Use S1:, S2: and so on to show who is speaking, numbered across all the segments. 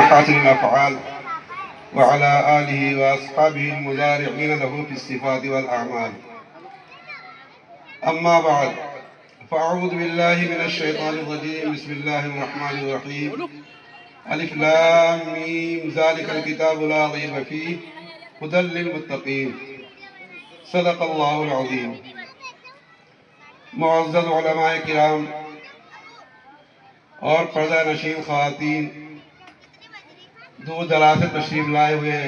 S1: محاسن الأفعال وعلى آله وأصحابه المزارعين له في الصفات والأعمال. أما بعد، فأعوذ بالله من الشيطان الرجيم. بسم الله الرحمن الرحيم. ألف لام ميم ذلك الكتاب لا ريب فيه هدى للمتقين. صدق الله العظيم. معزز علماء کرام اور پردہ نشین خواتین، دور دراز سے تشریف لائے ہوئے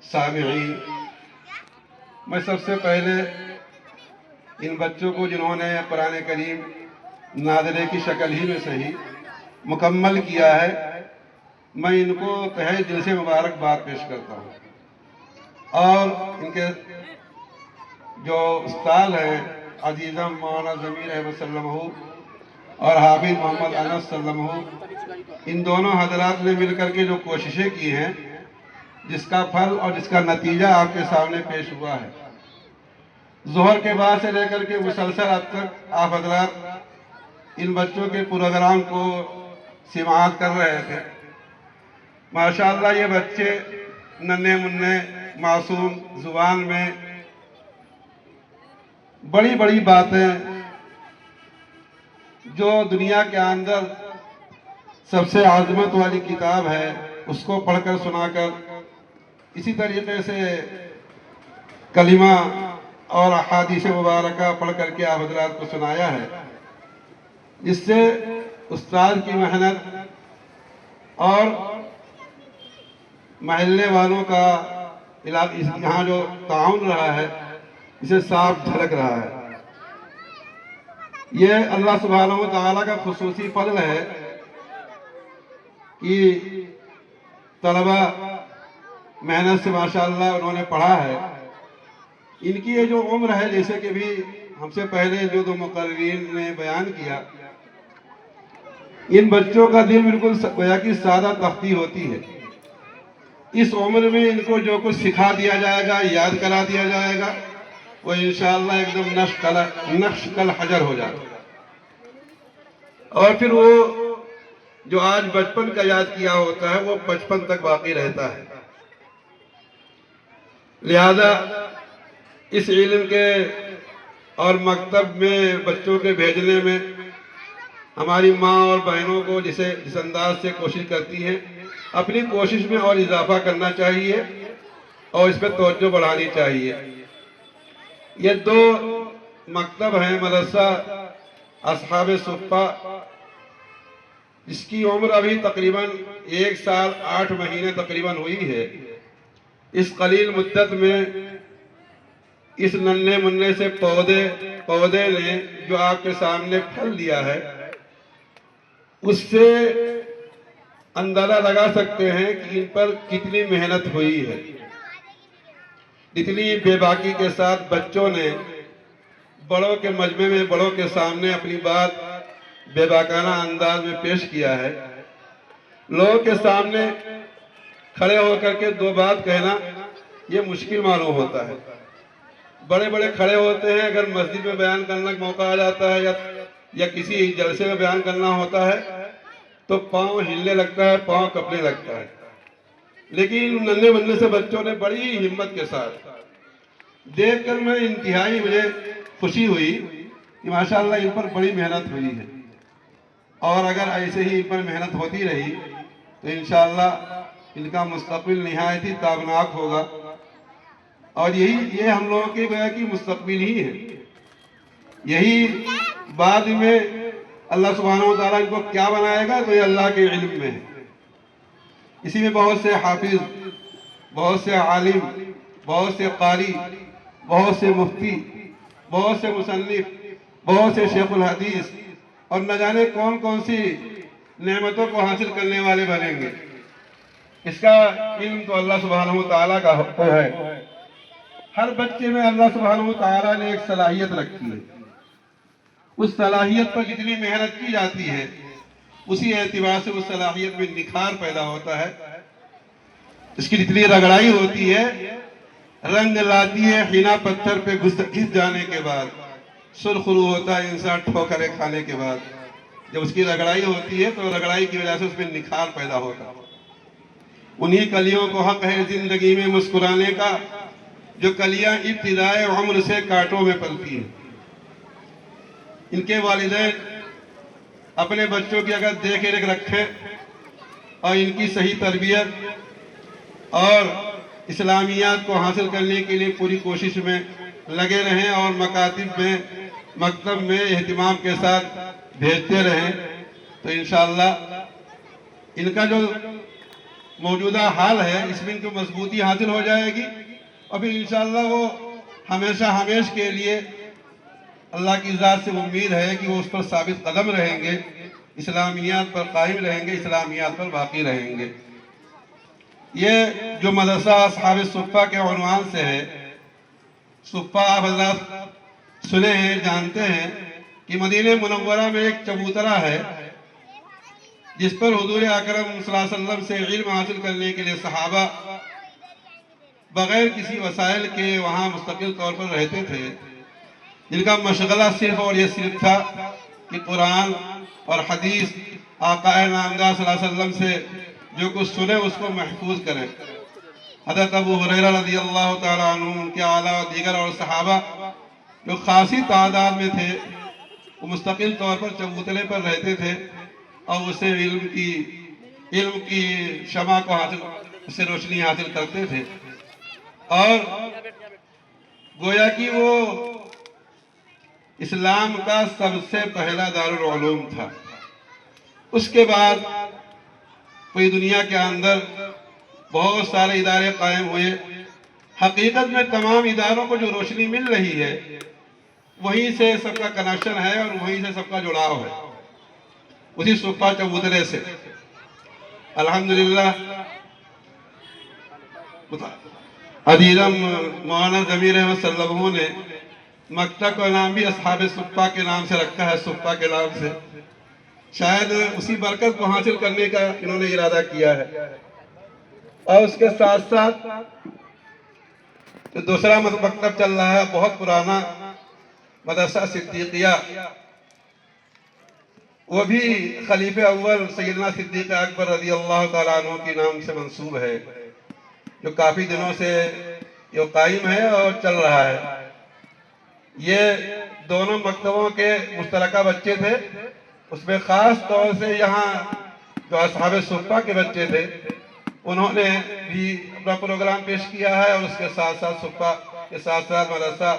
S1: سامعین، میں سب سے پہلے ان بچوں کو جنہوں نے قرآن کریم ناظرے کی شکل ہی میں صحیح مکمل کیا ہے، میں ان کو تہہ دل سے مبارکباد پیش کرتا ہوں. اور ان کے جو استاد ہیں عزیزم مولانا ضمیر احمد سلمہ اور حافظ محمد انس سلمہ، ان دونوں حضرات نے مل کر کے جو کوششیں کی ہیں، جس کا پھل اور جس کا نتیجہ آپ کے سامنے پیش ہوا ہے. ظہر کے بعد سے لے کر کے مسلسل اب تک آپ حضرات ان بچوں کے پروگرام کو سماعت کر رہے تھے. ماشاءاللہ یہ بچے ننھے منھے معصوم زبان میں بڑی بڑی باتیں جو دنیا کے اندر سب سے عظمت والی کتاب ہے اس کو پڑھ کر سنا کر، اسی طریقے سے کلمہ اور احادیث مبارکہ پڑھ کر کے آپ حضرات کو سنایا ہے، جس سے استاد کی محنت اور محلے والوں کا یہاں جو تعاون رہا ہے اسے صاف جھلک رہا ہے. یہ اللہ سبحانہ و تعالیٰ کا خصوصی فضل ہے کہ طلبہ محنت سے ماشاءاللہ انہوں نے پڑھا ہے. ان کی یہ جو عمر ہے، جیسے کہ بھی ہم سے پہلے جو دو مقررین نے بیان کیا، ان بچوں کا دل بالکل گویا کہ سادہ تختی ہوتی ہے. اس عمر میں ان کو جو کچھ سکھا دیا جائے گا، یاد کرا دیا جائے گا، وہ انشاءاللہ ایک دم نقش کل حجر ہو جائے گا. اور پھر وہ جو آج بچپن کا یاد کیا ہوتا ہے وہ بچپن تک باقی رہتا ہے. لہذا اس علم کے اور مکتب میں بچوں کے بھیجنے میں ہماری ماں اور بہنوں کو جس انداز سے کوشش کرتی ہیں، اپنی کوشش میں اور اضافہ کرنا چاہیے اور اس پہ توجہ بڑھانی چاہیے. یہ دو مکتب ہیں، مدرسہ اصحاب صفہ، جس کی عمر ابھی تقریباً 1 سال 8 مہینے تقریباً ہوئی ہے. اس قلیل مدت میں اس ننھے منھے سے پودے نے جو آپ کے سامنے پھل دیا ہے، اس سے اندازہ لگا سکتے ہیں کہ ان پر کتنی محنت ہوئی ہے. اتنی بے باکی کے ساتھ بچوں نے بڑوں کے مجمع میں بڑوں کے سامنے اپنی بات بے باکانہ انداز میں پیش کیا ہے. لوگوں کے سامنے کھڑے ہو کر کے 2 بات کہنا یہ مشکل معلوم ہوتا ہے. بڑے بڑے کھڑے ہوتے ہیں، اگر مسجد میں بیان کرنے کا موقع آ جاتا ہے یا کسی جلسے میں بیان کرنا ہوتا ہے تو پاؤں ہلنے لگتا ہے، پاؤں کپنے لگتا ہے. لیکن ننھے منھے سے بچوں نے بڑی ہمت کے ساتھ دیکھ کر میں انتہائی مجھے خوشی ہوئی کہ ماشاءاللہ ان پر بڑی محنت ہوئی ہے. اور اگر ایسے ہی ان پر محنت ہوتی رہی تو انشاءاللہ ان کا مستقبل نہایت ہی تابناک ہوگا. اور یہ ہم لوگوں کے گویا کہ مستقبل ہی ہے. یہی بعد میں اللہ سبحانہ و تعالیٰ ان کو کیا بنائے گا تو یہ اللہ کے علم میں ہے. اسی میں بہت سے حافظ، بہت سے عالم، بہت سے قاری، بہت سے مفتی، بہت سے مصنف، بہت سے شیخ الحدیث اور نہ جانے کون کون سی نعمتوں کو حاصل کرنے والے بنیں گے. اس کا علم تو اللہ سبحانہ و تعالیٰ کا ہے. ہر بچے میں اللہ سبحانہ و تعالیٰ نے ایک صلاحیت رکھی ہے. اس صلاحیت پر جتنی محنت کی جاتی ہے اسی اعتبار سے اس صلاحیت میں نکھار پیدا ہوتا ہے. اس کی جتنی رگڑائی ہوتی ہے، رنگ لاتی ہے حنا پتھر پہ گھس جانے کے بعد، سرخرو ہوتا ہے انسان ٹھوکریں کھانے کے بعد. جب اس کی رگڑائی ہوتی ہے تو رگڑائی کی وجہ سے اس میں نکھار پیدا ہوتا ہے. انہی کلیوں کو حق ہے زندگی میں مسکرانے کا جو کلیاں ابتدائے عمر سے کانٹوں میں پلتی ہیں۔ ان کے والدین اپنے بچوں کی اگر دیکھ ریکھ رکھیں اور ان کی صحیح تربیت اور اسلامیات کو حاصل کرنے کے لیے پوری کوشش میں لگے رہیں اور مکاتب میں مکتب میں اہتمام کے ساتھ بھیجتے رہیں تو انشاءاللہ ان کا جو موجودہ حال ہے اس میں ان کو مضبوطی حاصل ہو جائے گی اور پھر انشاءاللہ وہ ہمیشہ ہمیش کے لیے اللہ کی ذات سے امید ہے کہ وہ اس پر ثابت قدم رہیں گے، اسلامیات پر قائم رہیں گے، اسلامیات پر باقی رہیں گے۔ یہ جو مدرسہ اصحاب صفہ کے عنوان سے ہے، صفہ آپ حضرات سنے ہیں، جانتے ہیں کہ مدینہ منورہ میں ایک چبوترا ہے جس پر حضور اکرم صلی اللہ علیہ وسلم سے علم حاصل کرنے کے لیے صحابہ بغیر کسی وسائل کے وہاں مستقل طور پر رہتے تھے، جن کا مشغلہ صرف اور یہ صرف تھا کہ قرآن اور حدیث آقا نامدار صلی اللہ علیہ وسلم سے جو کچھ سنے اس کو محفوظ کریں۔ حضرت ابو ہریرہ رضی اللہ تعالیٰ عنہ، ان کے آلہ و دیگر اور صحابہ جو خاصی تعداد میں تھے وہ مستقل طور پر چبوترے پر رہتے تھے اور اسے علم کی شمع کو حاصل، اسے روشنی حاصل کرتے تھے اور گویا کہ وہ اسلام کا سب سے پہلا دارالعلوم تھا۔ اس کے بعد پوری دنیا کے اندر بہت سارے ادارے قائم ہوئے، حقیقت میں تمام اداروں کو جو روشنی مل رہی ہے وہیں سے سب کا کنیکشن ہے اور وہیں سے سب کا جڑاؤ ہے، اسی صفہ چبوترے سے۔ الحمدللہ عزیزم مولانا ضمیر احمد صلی اللہ علیہ وسلم نے مکتب کا نام بھی اصحاب صفہ کے نام سے رکھا ہے، صفہ کے نام سے، شاید اسی برکت کو حاصل کرنے کا انہوں نے ارادہ کیا ہے۔ اور اس کے ساتھ ساتھ جو دوسرا مکتب چل رہا ہے بہت پرانا مدرسہ صدیقیہ، وہ بھی خلیفہ اول سیدنا صدیق اکبر رضی اللہ تعالیٰ عنہ کے نام سے منسوب ہے، جو کافی دنوں سے یہ قائم ہے اور چل رہا ہے۔ یہ دونوں مکتبوں کے مشترکہ بچے تھے، اس میں خاص طور سے یہاں جو اصحاب صفہ کے بچے تھے انہوں نے بھی اپنا پروگرام پیش کیا ہے اور اس کے ساتھ ساتھ صفہ کے ساتھ ساتھ مدرسہ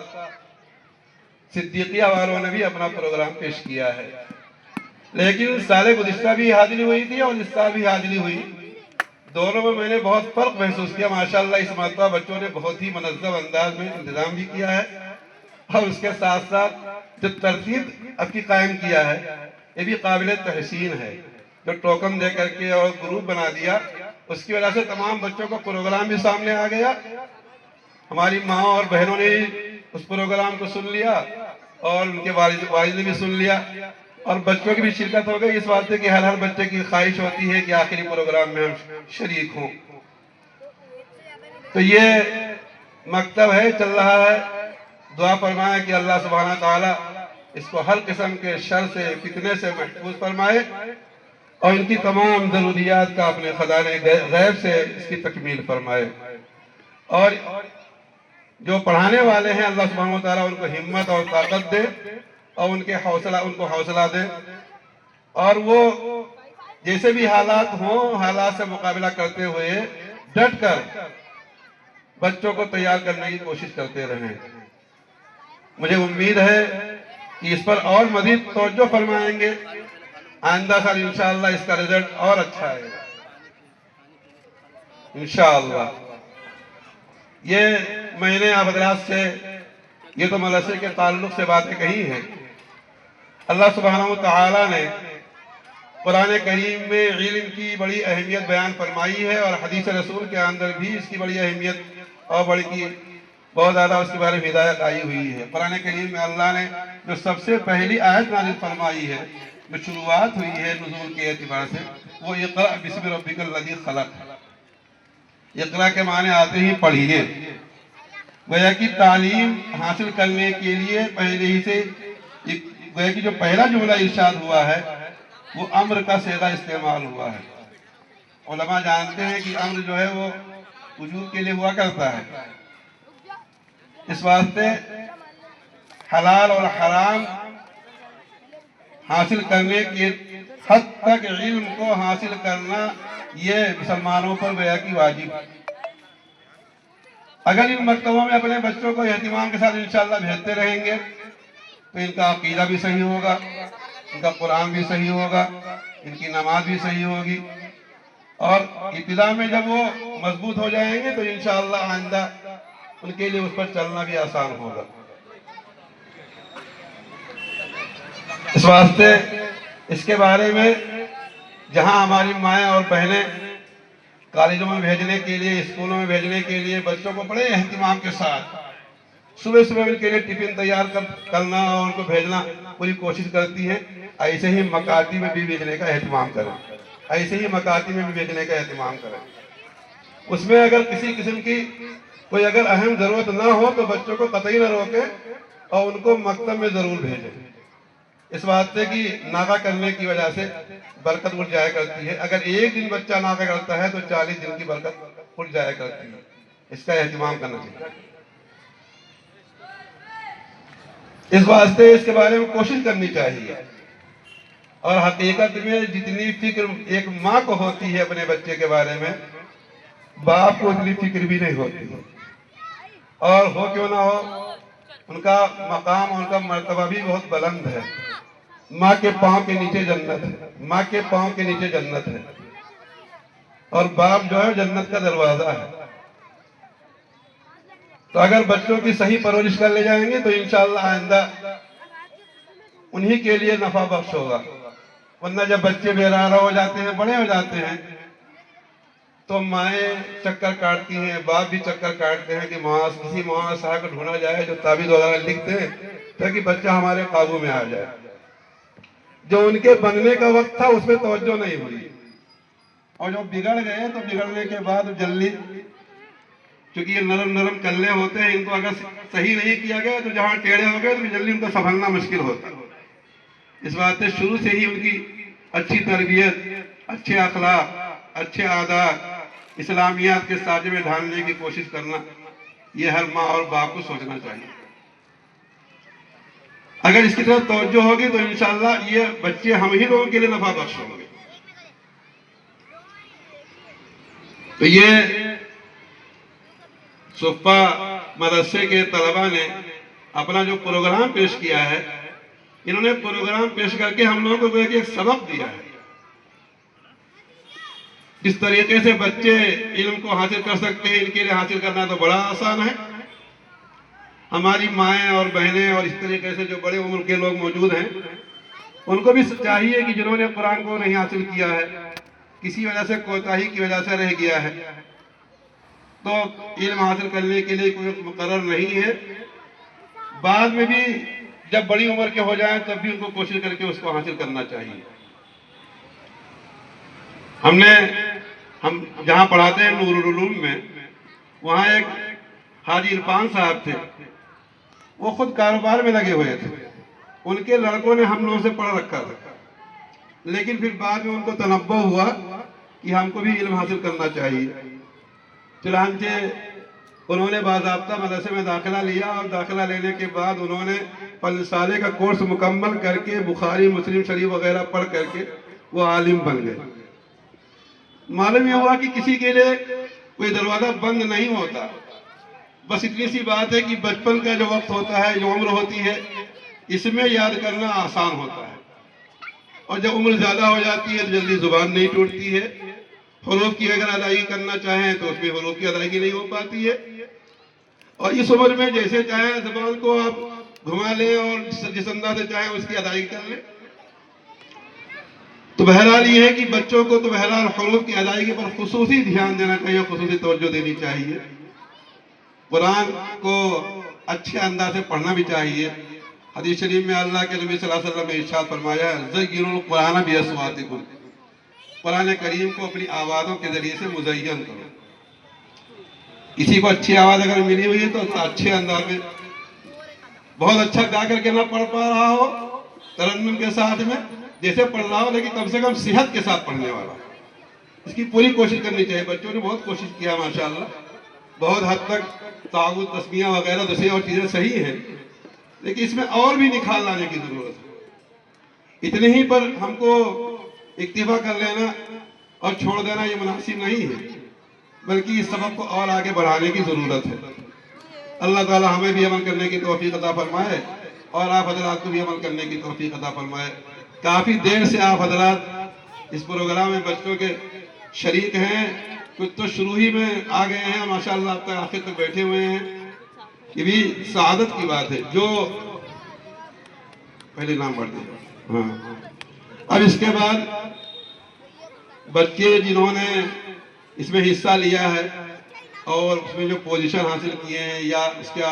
S1: صدیقیہ والوں نے بھی اپنا پروگرام پیش کیا ہے۔ لیکن سال گزشتہ بھی حاضری ہوئی تھی اور اس سال بھی حاضری ہوئی، دونوں میں میں نے بہت فرق محسوس کیا۔ ماشاءاللہ اس مرتبہ بچوں نے بہت ہی منظم انداز میں انتظام بھی کیا ہے اور اس کے ساتھ ساتھ جو ترتیب اب کی قائم کیا ہے یہ بھی قابل تحسین ہے، جو ٹوکن دے کر کے اور گروپ بنا دیا، اس کی وجہ سے تمام بچوں کا پروگرام بھی سامنے آ گیا، ہماری ماں اور بہنوں نے اس پروگرام کو سن لیا اور ان کے والد نے بھی سن لیا اور بچوں کی بھی شرکت ہو گئی، اس واسطے کہ ہر بچے کی خواہش ہوتی ہے کہ آخری پروگرام میں ہم شریک ہوں۔ تو یہ مکتب ہے، چل رہا ہے، دعا فرمائے کہ اللہ سبحانہ تعالیٰ اس کو ہر قسم کے شر سے فتنے سے محفوظ فرمائے اور ان کی تمام ضروریات کا اپنے خزانے غیب سے اس کی تکمیل فرمائے، اور جو پڑھانے والے ہیں اللہ سبحانہ تعالیٰ ان کو ہمت اور طاقت دے اور ان کو حوصلہ دے اور وہ جیسے بھی حالات ہوں حالات سے مقابلہ کرتے ہوئے ڈٹ کر بچوں کو تیار کرنے کی کوشش کرتے رہیں۔ مجھے امید ہے کہ اس پر اور مزید توجہ فرمائیں گے، آئندہ سال انشاءاللہ اس کا رزلٹ اور اچھا ہے انشاءاللہ۔ یہ میں نے آپ حضرات سے یہ تو مدرسے کے تعلق سے باتیں کہی ہیں۔ اللہ سبحانہ وتعالی نے قرآن کریم میں علم کی بڑی اہمیت بیان فرمائی ہے اور حدیث رسول کے اندر بھی اس کی بڑی اہمیت اور بہت زیادہ اس کے بارے میں ہدایت آئی ہوئی ہے۔ قرآن کریم میں اللہ نے جو سب سے پہلی آیت نازل فرمائی ہے، جو شروعات ہوئی ہے نزول کے اعتبار سے، وہ اقرأ بسم ربک الذی خلق۔ اقرأ کے معنی آتے ہی پڑھیے، گویا کہ تعلیم حاصل کرنے کے لیے پہلے ہی سے گویا کہ جو پہلا جملہ ارشاد ہوا ہے وہ امر کا صیغہ استعمال ہوا ہے علماء جانتے ہیں کہ امر جو ہے وہ وجوب کے لیے ہوا کرتا ہے، اس واسطے حلال اور حرام حاصل کرنے کی حد تک علم کو حاصل کرنا یہ مسلمانوں پر گویا کہ واجب ہے۔ اگر ان مکتبوں میں اپنے بچوں کو اہتمام کے ساتھ انشاءاللہ بھیجتے رہیں گے تو ان کا عقیدہ بھی صحیح ہوگا، ان کا قرآن بھی صحیح ہوگا، ان کی نماز بھی صحیح ہوگی، اور ابتدا میں جب وہ مضبوط ہو جائیں گے تو انشاءاللہ آئندہ ان کے لیے اس پر چلنا بھی آسان ہوگا۔ اس واسطے اس کے بارے میں جہاں ہماری مائیں اور بہنیں کالجوں میں بھیجنے کے لیے، اسکولوں میں بھیجنے کے لیے بچوں کو بڑے اہتمام کے ساتھ صبح صبح ان کے لیے ٹفن تیار کرنا اور ان کو بھیجنا پوری کوشش کرتی ہیں، ایسے ہی مکاتب میں بھی بھیجنے کا اہتمام کریں، ایسے ہی مکاتب میں بھی بھیجنے کا اہتمام کریں۔ اس میں اگر کسی قسم کی کوئی اگر اہم ضرورت نہ ہو تو بچوں کو قطعی نہ روکیں اور ان کو مکتب میں ضرور بھیجیں، اس واسطے کی ناغہ کرنے کی وجہ سے برکت اٹھ جایا کرتی ہے۔ اگر ایک دن بچہ ناغہ کرتا ہے تو 40 دن کی برکت اٹھ جایا کرتی ہے، اس کا اہتمام کرنا چاہیے۔ اس واسطے اس کے بارے میں کوشش کرنی چاہیے، اور حقیقت میں جتنی فکر ایک ماں کو ہوتی ہے اپنے بچے کے بارے میں، باپ کو اتنی فکر بھی نہیں ہوتی، اور ہو کیوں نہ ہو ان کا مقام اور ان کا مرتبہ بھی بہت بلند ہے۔ ماں کے پاؤں کے نیچے جنت ہے، ماں کے پاؤں کے نیچے جنت ہے، اور باپ جو ہے جنت کا دروازہ ہے۔ تو اگر بچوں کی صحیح پرورش کر لے جائیں گے تو انشاءاللہ آئندہ انہی کے لیے نفع بخش ہوگا، ورنہ جب بچے بے راہ ہو جاتے ہیں، بڑے ہو جاتے ہیں، تو مائیں چکر کاٹتی ہیں، باپ بھی چکر کاٹتے ہیں کہ کسی مولانا صاحب کو ڈھونڈا جائے جو تعویذ وغیرہ لکھ دیں تاکہ بچہ ہمارے قابو میں آ جائے۔ جو ان کے بننے کا وقت تھا اس میں توجہ نہیں ہوئی، اور جو بگڑ گئے تو بگڑنے کے بعد جلدی، چونکہ یہ نرم نرم کلے ہوتے ہیں، ان کو اگر صحیح نہیں کیا گیا تو جہاں ٹیڑھے ہو گئے تو جلدی ان کو سنبھلنا مشکل ہوتا ہے۔ اس واسطے شروع سے ہی ان کی اچھی تربیت، اچھے اخلاق، اچھے عادات، اسلامیات کے سانچے میں ڈھالنے کی کوشش کرنا، یہ ہر ماں اور باپ کو سوچنا چاہیے۔ اگر اس کی طرف توجہ ہوگی تو انشاءاللہ یہ بچے ہم ہی لوگوں کے لیے نفع بخش ہوں گے۔ تو یہ صفہ مدرسے کے طلباء نے اپنا جو پروگرام پیش کیا ہے، انہوں نے پروگرام پیش کر کے ہم لوگوں کو ایک سبق دیا ہے، جس طریقے سے بچے علم کو حاصل کر سکتے ہیں، ان کے لیے حاصل کرنا تو بڑا آسان ہے۔ ہماری مائیں اور بہنیں اور اس طریقے سے جو بڑے عمر کے لوگ موجود ہیں، ان کو بھی چاہیے کہ جنہوں نے قرآن کو نہیں حاصل کیا ہے، کسی وجہ سے کوتاہی کی وجہ سے رہ گیا ہے، تو علم حاصل کرنے کے لیے کوئی مقرر نہیں ہے، بعد میں بھی جب بڑی عمر کے ہو جائیں تب بھی ان کو کوشش کر کے اس کو حاصل کرنا چاہیے۔ ہم جہاں پڑھاتے ہیں نور العلوم میں، وہاں ایک حاجی عرفان صاحب تھے، وہ خود کاروبار میں لگے ہوئے تھے، ان کے لڑکوں نے ہم لوگوں سے پڑھ رکھا تھا، لیکن پھر بعد میں ان کو تنبہ ہوا کہ ہم کو بھی علم حاصل کرنا چاہیے، چنانچہ انہوں نے باضابطہ مدرسے میں داخلہ لیا، اور داخلہ لینے کے بعد انہوں نے 5 سالے کا کورس مکمل کر کے بخاری مسلم شریف وغیرہ پڑھ کر کے وہ عالم بن گئے۔ معلوم یہ ہوا کہ کسی کے لیے کوئی دروازہ بند نہیں ہوتا، بس اتنی سی بات ہے کہ بچپن کا جو وقت ہوتا ہے، جو عمر ہوتی ہے، اس میں یاد کرنا آسان ہوتا ہے، اور جب عمر زیادہ ہو جاتی ہے تو جلدی زبان نہیں ٹوٹتی ہے، حروف کی اگر ادائیگی کرنا چاہیں تو اس میں حروف کی ادائیگی نہیں ہو پاتی ہے، اور اس عمر میں جیسے چاہیں زبان کو آپ گھما لیں اور جس انداز سے چاہیں اس کی ادائیگی کر لیں۔ تو بہرحال یہ ہے کہ بچوں کو تو بہرحال حروف کی ادائیگی پر خصوصی دھیان دینا چاہیے، خصوصی توجہ دینی چاہیے، قرآن کو اچھے انداز سے پڑھنا بھی چاہیے۔ حدیث شریف میں اللہ کے نبی صلی اللہ علیہ وسلم نے ارشاد فرمایا ہے، زینوا القرآن باصواتکم، قرآن کریم کو اپنی آوازوں کے ذریعے سے مزین کرو۔ کسی کو اچھی آواز اگر ملی ہوئی ہے تو اچھے انداز میں، بہت اچھا گا کر کے نہ پڑھ پا رہا ہو ترنم کے ساتھ میں، جیسے پڑھ رہا ہو لیکن کم سے کم صحت کے ساتھ پڑھنے والا، اس کی پوری کوشش کرنی چاہیے. بچوں نے بہت کوشش کیا ماشاءاللہ, بہت حد تک تعاون تسمیہ وغیرہ دوسری اور چیزیں صحیح ہیں, لیکن اس میں اور بھی نکھار لانے کی ضرورت ہے. اتنے ہی پر ہم کو اکتفا کر لینا اور چھوڑ دینا یہ مناسب نہیں ہے, بلکہ اس سبق کو اور آگے بڑھانے کی ضرورت ہے. اللہ تعالی ہمیں بھی عمل کرنے کی توفیق عطا فرمائے اور آپ حضرات کو بھی عمل کرنے کی توفیق عطا فرمائے. کافی دیر سے آپ حضرات اس پروگرام میں بچوں کے شریک ہیں, کچھ تو شروع ہی میں آ گئے ہیں, ماشاءاللہ اب تک آخر تک بیٹھے ہوئے ہیں. یہ بھی سعادت کی بات ہے. جو پہلے نام پڑھ دیں. ہاں, اب اس کے بعد بچے جنہوں نے اس میں حصہ لیا ہے اور اس میں جو پوزیشن حاصل کیے ہیں یا اس کے